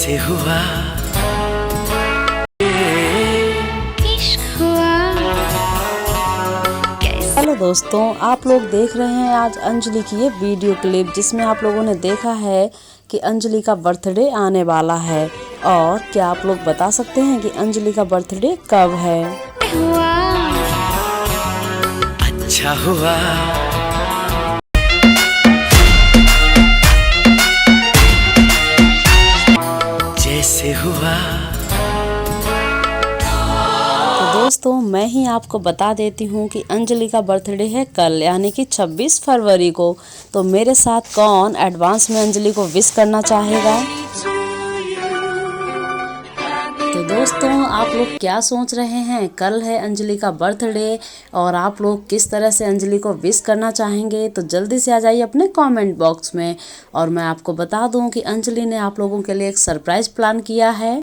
जैसे हुआ हेलो दोस्तों, आप लोग देख रहे हैं आज अंजलि की ये वीडियो क्लिप जिसमें आप लोगों ने देखा है कि अंजलि का बर्थडे आने वाला है। और क्या आप लोग बता सकते हैं कि अंजलि का बर्थडे कब है? अच्छा हुआ जैसे हुआ। तो दोस्तों मैं ही आपको बता देती हूँ कि अंजलि का बर्थडे है कल, यानी कि 26 फरवरी को। तो मेरे साथ कौन एडवांस में अंजलि को विश करना चाहेगा? तो दोस्तों आप लोग क्या सोच रहे हैं? कल है अंजलि का बर्थडे और आप लोग किस तरह से अंजलि को विश करना चाहेंगे? तो जल्दी से आ जाइए अपने कमेंट बॉक्स में। और मैं आपको बता दूं कि अंजलि ने आप लोगों के लिए एक सरप्राइज प्लान किया है।